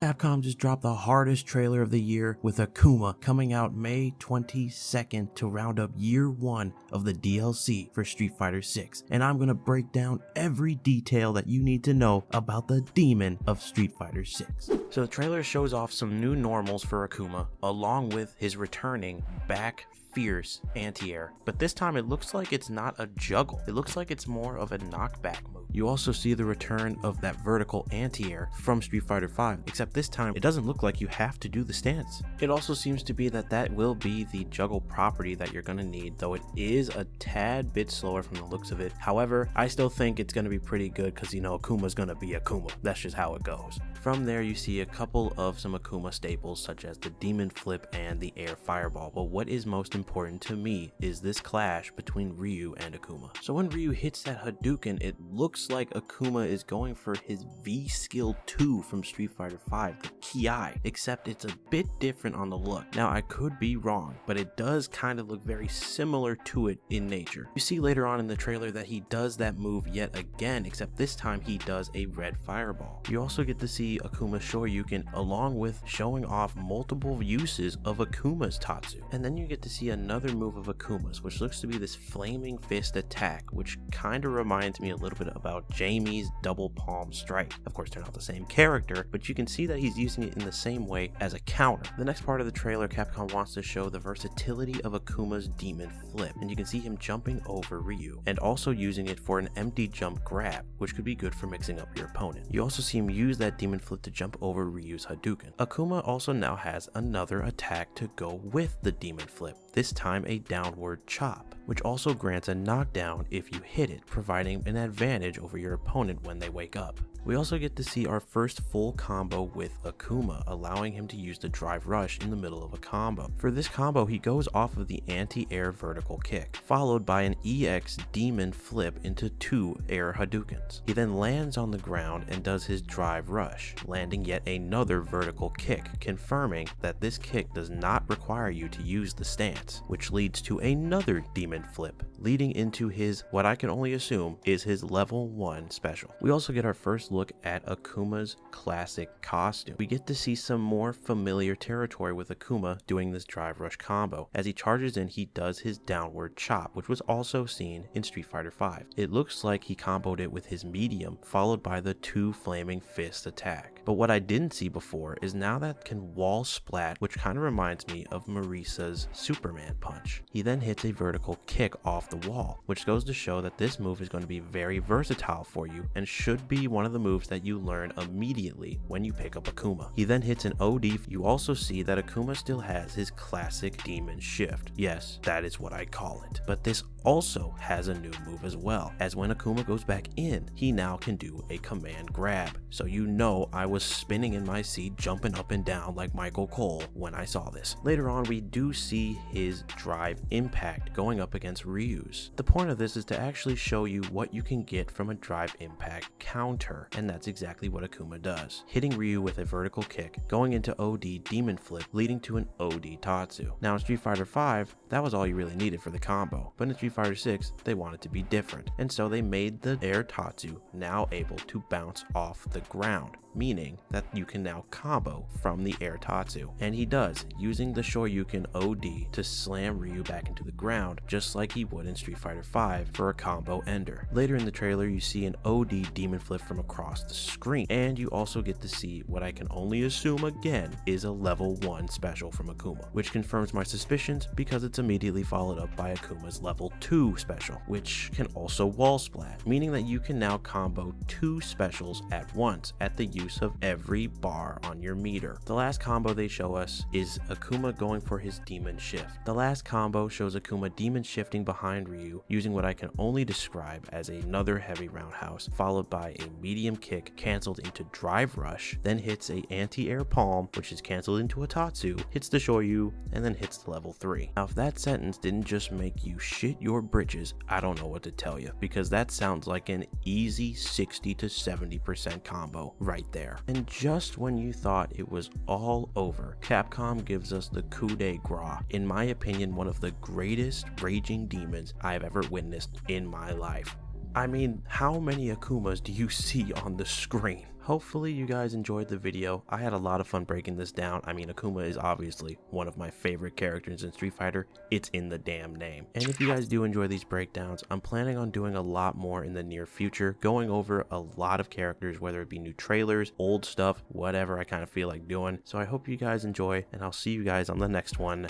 Capcom just dropped the hardest trailer of the year with Akuma coming out May 22nd to round up year 1 of the DLC for Street Fighter 6, and I'm gonna break down every detail that you need to know about the demon of Street Fighter 6. So the trailer shows off some new normals for Akuma, along with his returning back fierce anti-air, but this time it looks like it's not a juggle. It looks like it's more of a knockback move. You also see the return of that vertical anti-air from Street Fighter 5, except this time it doesn't look like you have to do the stance. It also seems to be that will be the juggle property that you're gonna need, though it is a tad bit slower from the looks of it. However, I still think it's gonna be pretty good because, you know, Akuma's gonna be Akuma. That's just how it goes. From there you see a couple of some Akuma staples such as the demon flip and the air fireball, but what is most important to me is this clash between Ryu and Akuma. So when Ryu hits that Hadouken, it looks like Akuma is going for his V skill 2 from Street Fighter 5, the Ki, except it's a bit different on the look. Now I could be wrong, but it does kind of look very similar to it in nature. You see later on in the trailer that he does that move yet again, except this time he does a red fireball. You also get to see Akuma's Shoryuken along with showing off multiple uses of Akuma's Tatsu. And then you get to see another move of Akuma's, which looks to be this flaming fist attack, which kind of reminds me a little bit about Jamie's double palm strike. Of course, they're not the same character, but you can see that he's using it in the same way as a counter. The next part of the trailer, Capcom wants to show the versatility of Akuma's demon flip, and you can see him jumping over Ryu, and also using it for an empty jump grab, which could be good for mixing up your opponent. You also see him use that demon flip to jump over Ryu's Hadouken. Akuma also now has another attack to go with the demon flip, this time a downward chop, which also grants a knockdown if you hit it, providing an advantage over your opponent when they wake up. We also get to see our first full combo with Akuma, allowing him to use the drive rush in the middle of a combo. For this combo, he goes off of the anti-air vertical kick, followed by an EX demon flip into 2 air Hadoukens. He then lands on the ground and does his drive rush, landing yet another vertical kick, confirming that this kick does not require you to use the stance, which leads to another demon flip, leading into his, what I can only assume is his level 1 special. We also get our first look at Akuma's classic costume. We get to see some more familiar territory with Akuma doing this drive rush combo. As he charges in, he does his downward chop, which was also seen in Street Fighter 5. It looks like he comboed it with his medium, followed by the 2 flaming fist attack. But what I didn't see before is now that can wall splat, which kind of reminds me of Marisa's Superman punch. He then hits a vertical kick off the wall, which goes to show that this move is going to be very versatile for you and should be one of the moves that you learn immediately when you pick up Akuma. He then hits an OD. You also see that Akuma still has his classic demon shift. Yes, that is what I call it. But this also has a new move as well, as when Akuma goes back in, he now can do a command grab. So you know I was spinning in my seat, jumping up and down like Michael Cole when I saw this. Later on, we do see his drive impact going up against Ryu's. The point of this is to actually show you what you can get from a drive impact counter, and that's exactly what Akuma does, hitting Ryu with a vertical kick, going into OD demon flip, leading to an OD Tatsu. Now in Street Fighter 5, that was all you really needed for the combo, but in Street Fighter 6, they wanted to be different, and so they made the air Tatsu now able to bounce off the ground, meaning that you can now combo from the air Tatsu. And he does, using the Shoryuken OD to slam Ryu back into the ground, just like he would in Street Fighter 5 for a combo ender. Later in the trailer, you see an OD demon flip from across the screen, and you also get to see what I can only assume again is a level 1 special from Akuma, which confirms my suspicions because it's immediately followed up by Akuma's level 2 special, which can also wall splat, meaning that you can now combo 2 specials at once at the use of every bar on your meter. The last combo they show us is Akuma going for his demon shift. The last combo shows Akuma demon shifting behind Ryu using what I can only describe as another heavy roundhouse, followed by a medium kick canceled into drive rush, then hits a anti-air palm, which is canceled into a Tatsu, hits the Shoryu, and then hits the level 3. Now if that sentence didn't just make you shit your britches, I don't know what to tell you, because that sounds like an easy 60 to 70% combo right there. And just when you thought it was all over, Capcom gives us the coup de grace, in my opinion one of the greatest raging demons I've ever witnessed in my life. I mean, how many Akumas do you see on the screen? hopefully you guys enjoyed the video. I had a lot of fun breaking this down. I mean, Akuma is obviously one of my favorite characters in Street Fighter. It's in the damn name. And if you guys do enjoy these breakdowns, I'm planning on doing a lot more in the near future, going over a lot of characters, whether it be new trailers, old stuff, whatever I kind of feel like doing. So I hope you guys enjoy, and I'll see you guys on the next one.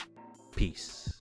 Peace.